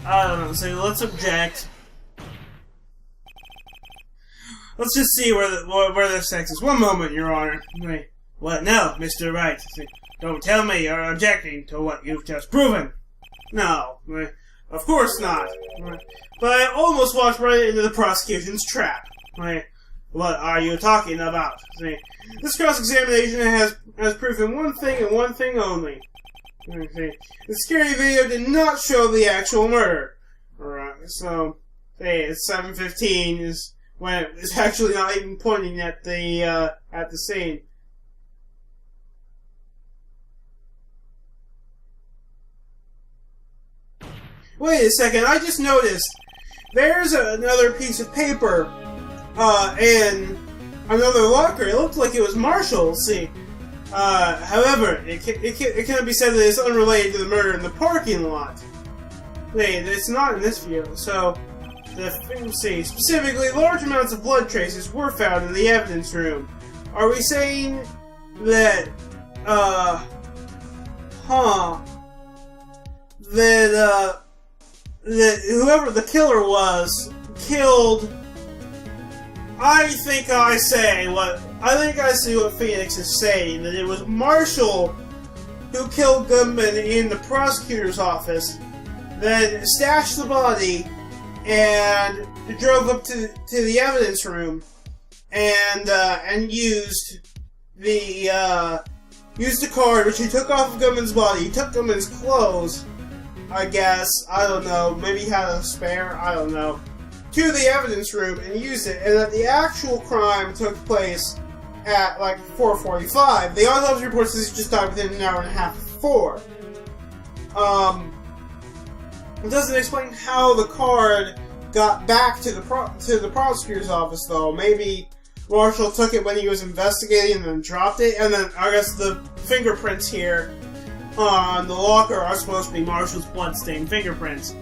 I don't know. So let's object. Let's just see where this takes us. One moment, Your Honor. Wait, what? No, Mr. Wright. Don't tell me you're objecting to what you've just proven. No, of course not. But I almost walked right into the prosecution's trap. What are you talking about? This cross-examination has proven one thing and one thing only. The scary video did not show the actual murder. Alright, so, it's 7:15 is when it's actually not even pointing at the scene. Wait a second, I just noticed there's another piece of paper in another locker. It looked like it was Marshall's. See, however, it can't be said that it's unrelated to the murder in the parking lot. It's not in this view. So, specifically, large amounts of blood traces were found in the evidence room. Are we saying that, that whoever the killer was killed? I think I see what Phoenix is saying, that it was Marshall who killed Goodman in the prosecutor's office, then stashed the body and drove up to the evidence room and used the card which he took off of Goodman's body. He took Goodman's clothes, I guess, I don't know, maybe he had a spare, I don't know, to the evidence room and used it, and that the actual crime took place at like 4:45. The autopsy report says he just died within an hour and a half of 4. It doesn't explain how the card got back to the prosecutor's office, though. Maybe Marshall took it when he was investigating and then dropped it, and then I guess the fingerprints here on the locker are supposed to be Marshall's blood-stained fingerprints.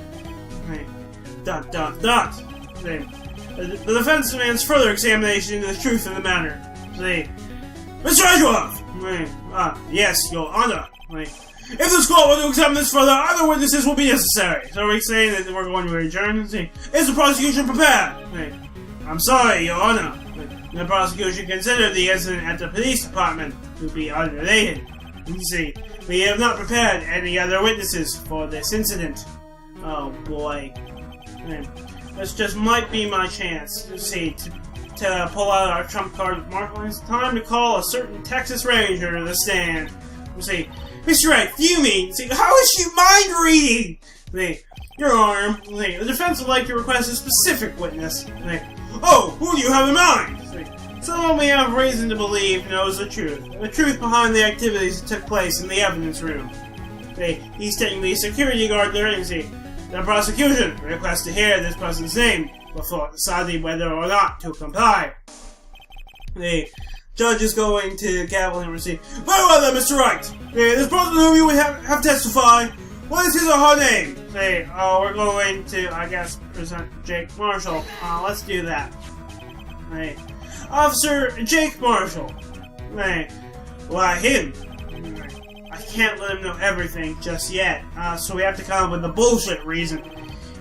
Dot, dot, dot. The defense demands further examination into the truth of the matter. Mr. Edgeworth! Yes, Your Honor. If this court were to examine this further, other witnesses will be necessary. So are we saying that we're going to adjourn? Is the prosecution prepared? I'm sorry, Your Honor. The prosecution considered the incident at the police department to be unrelated. You see, we have not prepared any other witnesses for this incident. Oh boy. This just might be my chance, to pull out our trump card with Marshall. It's time to call a certain Texas Ranger to the stand. Mr. Wright, fuming. How is she mind reading? Your Honor, the defense would like to request a specific witness. Oh, who do you have in mind? Someone we have reason to believe knows the truth behind the activities that took place in the evidence room. He's taking the security guard there, and the prosecution requests to hear this person's name before deciding whether or not to comply. The judge is going to gavel him and say, "Very well then, Mr. Wright. This person whom you would have testified, what is his or her name?" We're going to, I guess, present Jake Marshall. Let's do that. Officer Jake Marshall. Why him? I can't let him know everything just yet, so we have to come up with a bullshit reason.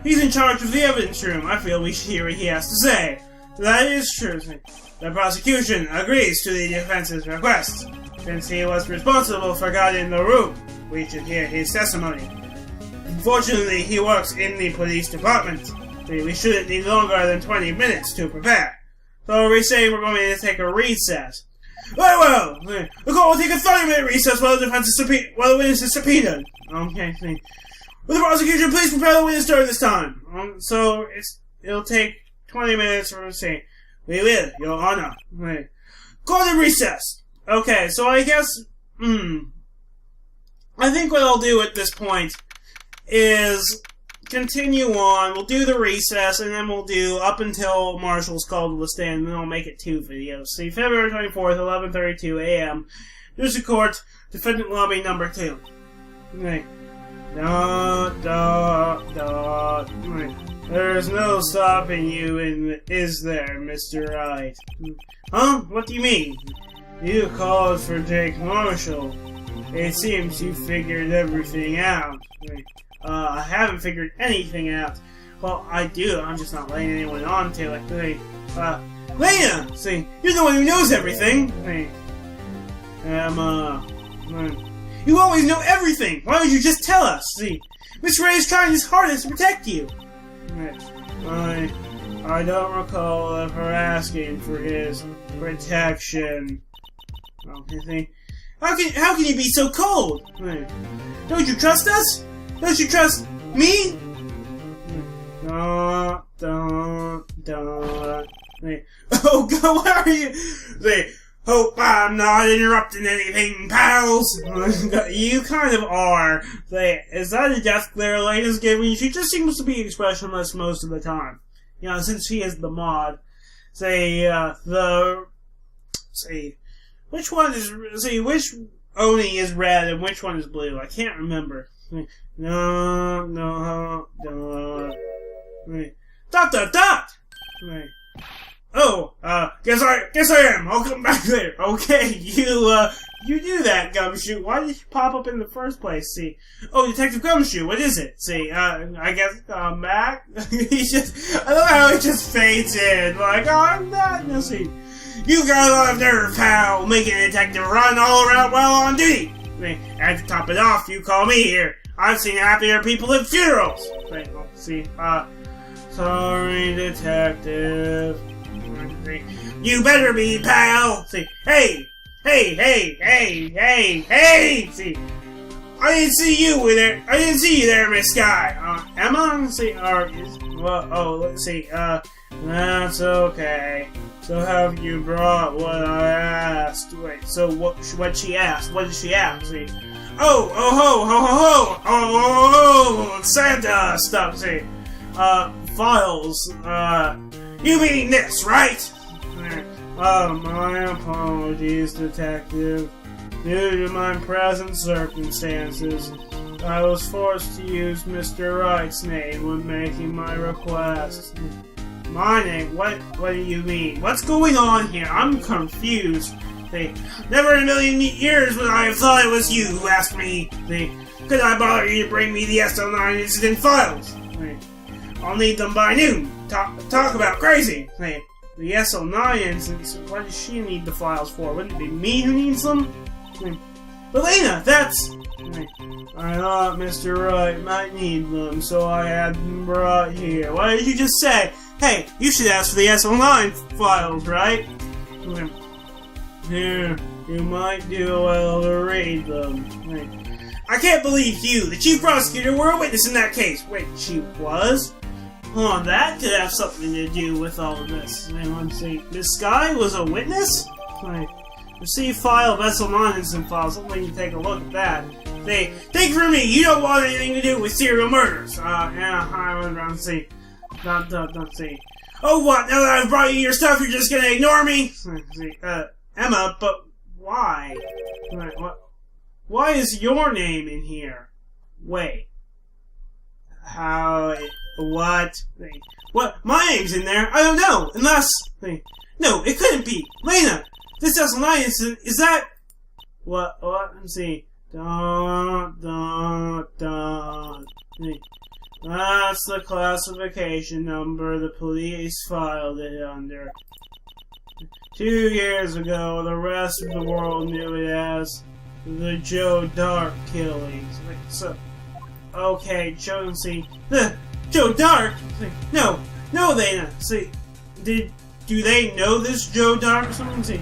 He's in charge of the evidence room. I feel we should hear what he has to say. That is true. The prosecution agrees to the defense's request. Since he was responsible for guarding the room, we should hear his testimony. Unfortunately, he works in the police department. We shouldn't need longer than 20 minutes to prepare. So we say we're going to take a recess. Very well. The court will take a 30-minute recess while the witness is subpoenaed. Okay. Will the prosecution please prepare the witness during this time? So it'll take 20 minutes for us to say, "We will, Your Honor." Court in recess. Okay, so I guess, I think what I'll do at this point is continue on. We'll do the recess, and then we'll do up until Marshall's called to the stand, and then I'll make it 2 videos. See, February 24th, 11:32 a.m. District Court, Defendant Lobby number 2. There's no stopping you, is there, Mr. Wright? Huh? What do you mean? You called for Jake Marshall. It seems you figured everything out. I haven't figured anything out. Well, I do. I'm just not letting anyone on to it. Lena! See, you're the one who knows everything. You always know everything. Why don't you just tell us? See, Mr. Ray is trying his hardest to protect you. I don't recall ever asking for his protection. Okay, how can you be so cold? Don't you trust us? Don't you trust me? Oh God, where are you? Hope I'm not interrupting anything, pals. You kind of are. Is that a death glare Lena's giving you? She just seems to be expressionless most of the time. You know, since she is the mod. Which one is, which Oni is red and which one is blue? I can't remember. No. Dot! Oh, guess I am. I'll come back later. Okay, you do that, Gumshoe. Why did you pop up in the first place? See, oh, Detective Gumshoe, what is it? See, I guess I'm back. I love how he just fades in. Like, oh, I'm back. Now, see, you got a lot of nerve, pal, making a detective run all around while on duty. And to top it off, you call me here. I've seen happier people at funerals. See, sorry, detective. You better be, pal. See, hey! See, I didn't see you there. I didn't see you there, Miss Sky. Emma? See, let's see. That's okay. So have you brought what I asked? Wait, so what she asked? What did she ask? See, Santa stuff. See, files. You mean this, right? My apologies, Detective. Due to my present circumstances, I was forced to use Mr. Wright's name when making my request. My name? What do you mean? What's going on here? I'm confused. Never in a million years would I have thought it was you who asked me. Could I bother you to bring me the SL-9 incident files? I'll need them by noon. Talk about crazy. The SL-9 incident, what does she need the files for? Wouldn't it be me who needs them? But Lena, that's... I thought Mr. Wright might need them, so I had them brought here. Why did you just say, hey, you should ask for the SL-9 files, right? Here, you might do well to read them. I can't believe you, the chief prosecutor, were a witness in that case. Wait, she was? Oh, that could have something to do with all of this. Let's see. Miss Sky was a witness? Receive file of SL-9 incident files. Let me take a look at that. Think for me, you don't want anything to do with serial murders. Yeah, I don't see. Don't see. Oh, what? Now that I've brought you your stuff, you're just gonna ignore me? Emma, but why? What? Why is your name in here? Wait. How? What? What? My name's in there? I don't know. Unless... No, it couldn't be. Lena! This SL-9 incident, is that... What? Let's see. That's the classification number the police filed it under. 2 years ago, the rest of the world knew it as the Joe Dark killings. Okay, Jonesy. Joe Dark? No, Lena. See, do they know this Joe Dark? Someone see.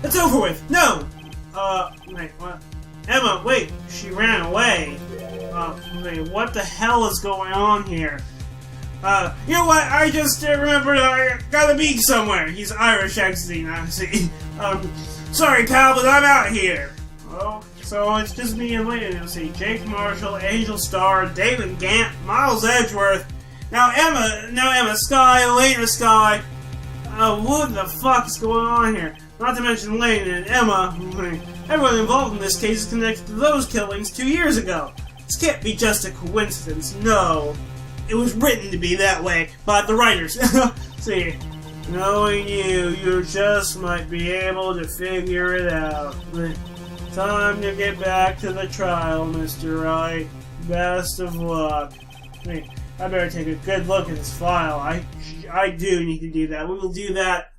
It's over with. No. Wait, what? Emma, wait. She ran away. Wait, what the hell is going on here? You know what? I just remembered I gotta be somewhere. He's Irish exiting, I see. Sorry, pal, but I'm out here. Oh, so it's just me and Lena. See, Jake Marshall, Angel Starr, David Gant, Miles Edgeworth. Now Emma Sky, Lena Sky. What the fuck is going on here? Not to mention Lena and Emma. Everyone involved in this case is connected to those killings 2 years ago. This can't be just a coincidence, no. It was written to be that way by the writers. See, knowing you just might be able to figure it out. Time to get back to the trial, Mr. Wright. Best of luck. Wait, I better take a good look at this file. I do need to do that. We will do that.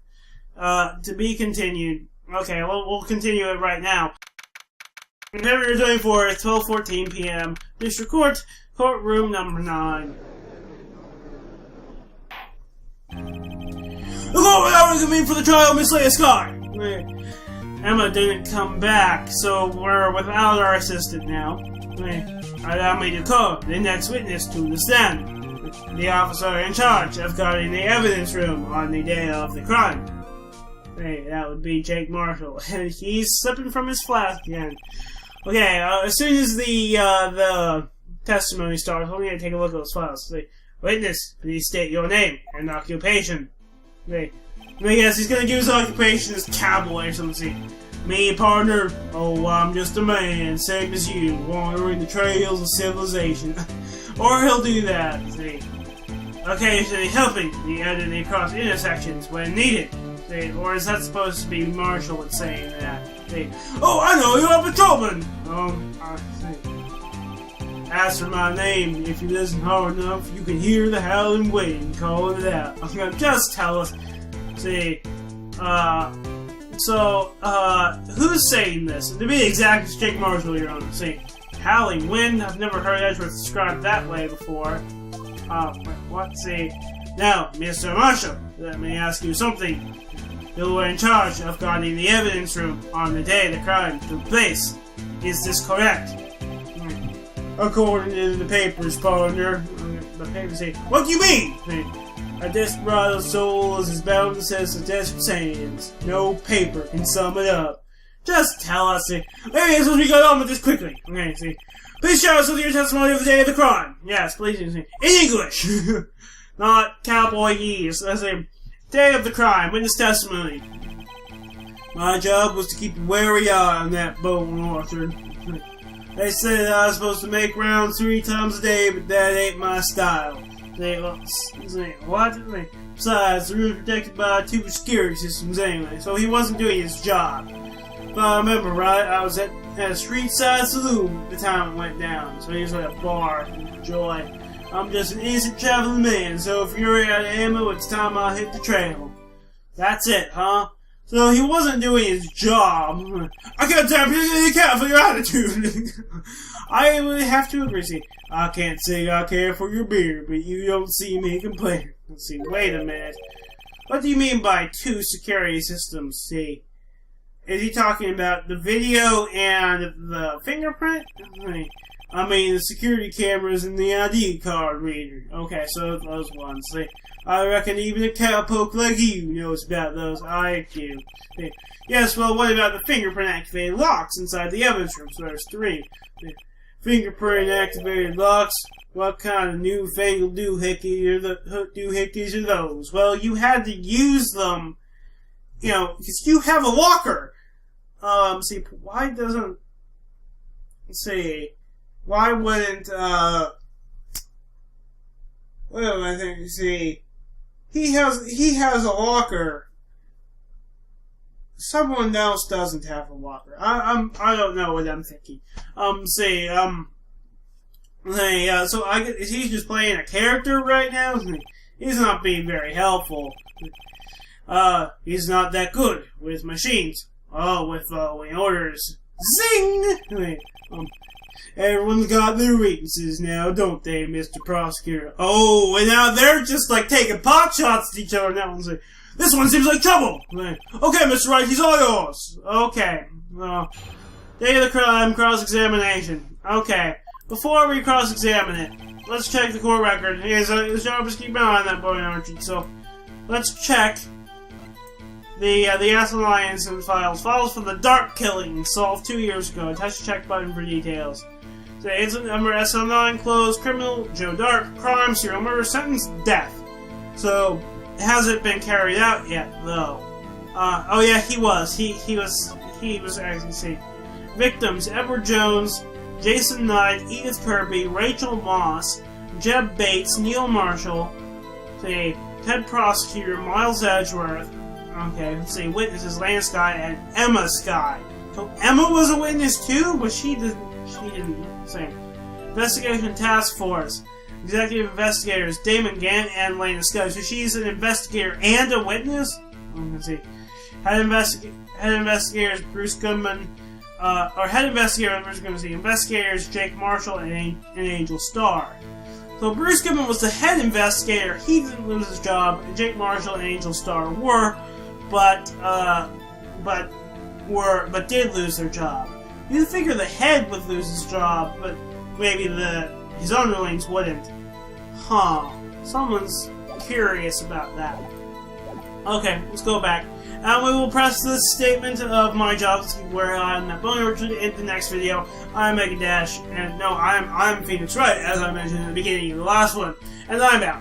To be continued. Okay, we'll continue it right now. Whenever you're doing for it, 12:14 p.m. District Court, courtroom number 9. The court will now reconvene for the trial of Miss Leia Sky. Emma didn't come back, so we're without our assistant now. Allow me to call the next witness to the stand. The officer in charge of guarding the evidence room on the day of the crime. That would be Jake Marshall. And he's slipping from his flask again. Okay, as soon as the testimony starts, we're going to take a look at those files. Witness, please state your name and occupation. I guess he's going to give his occupation as cowboy or something. Me, partner? Oh, I'm just a man, same as you, wandering the trails of civilization. Or he'll do that, see. Occasionally helping the elderly across intersections when needed. See. Or is that supposed to be Marshall that's saying that? See. Oh, I know, you're a patrolman! As for my name, if you listen hard enough, you can hear the howling wind calling it out. Just tell us. See, who's saying this? To be exact, it's Jake Marshall, Your Honor. See, howling wind? I've never heard Edgeworth described that way before. What? See, now, Mr. Marshall, let me ask you something. You were in charge of guarding the evidence room on the day the crime took place. Is this correct? According to the papers, partner. The papers say, what do you mean? A desperado soul is as boundless as desert sands. No paper can sum it up. Just tell us, see. Maybe we got on with this quickly. Okay, see. Please show us with your testimony of the day of the crime. Yes, please, see. In English! Not cowboyese. Let's say, day of the crime, witness testimony. My job was to keep a wary eye on that boat in Orchard. They said I was supposed to make rounds 3 times a day, but that ain't my style. What? Besides, the room was protected by 2 security systems anyway, so he wasn't doing his job. If I remember right, I was at a street-side saloon at the time it went down, so he was at a bar. Enjoy. I'm just an innocent traveling man, so if you're out of ammo, it's time I hit the trail. That's it, huh? So he wasn't doing his job. I can't tap you account for your attitude. I really have to agree. See, I can't say I care for your beer, but you don't see me complain. Let's see, wait a minute. What do you mean by 2 security systems? See, is he talking about the video and the fingerprint? I mean, the security cameras and the ID card reader. Okay, so those ones. See, I reckon even a cowpoke like you knows about those. I do. Yes, well, what about the fingerprint-activated locks inside the evidence room? So there's 3. Fingerprint-activated locks? What kind of newfangled doohickeys are those? Well, you had to use them, because you have a locker. See, why doesn't... Let's see... Why wouldn't, what am I thinking? See, he has a locker. Someone else doesn't have a locker. I don't know what I'm thinking. So I guess, is he just playing a character right now? He's not being very helpful. He's not that good with machines. Oh, with following orders. Zing! Everyone's got their weaknesses now, don't they, Mr. Prosecutor? Oh, and now they're just, taking pot shots at each other now. And say, this one seems like trouble. Okay, Mr. Wright, he's all yours. Okay. Day of the crime, cross-examination. Okay. Before we cross-examine it, let's check the court record. His job is keeping an eye on that boy, Archie. So, let's check the SL-9 incident files. Files from the Dark killing solved 2 years ago. Touch the check button for details. So, incident number SL-9, closed, criminal, Joe Dark, crime, serial murder, sentence, death. So, it hasn't been carried out yet, though. Oh yeah, he was actually seen. Victims, Edward Jones, Jason Knight, Edith Kirby, Rachel Moss, Jeb Bates, Neil Marshall, Ted Prosecutor, Miles Edgeworth. Okay, let's see, witnesses Lance Sky and Emma Sky. So Emma was a witness too, but she didn't say. Investigation Task Force. Executive investigators Damon Gant and Lena Scott. So she's an investigator and a witness? I'm gonna see. Head investigators Bruce Goodman, investigators Jake Marshall and Angel Starr. So Bruce Goodman was the head investigator. He didn't lose his job. And Jake Marshall and Angel Starr were, but did lose their job. You'd figure the head would lose his job, but maybe his underlings wouldn't. Someone's curious about that. Okay, let's go back. And we will press this statement of my job where I'm not going in the next video. I'm Mega Dash, and no, I'm Phoenix Wright, as I mentioned in the beginning of the last one. And I'm out.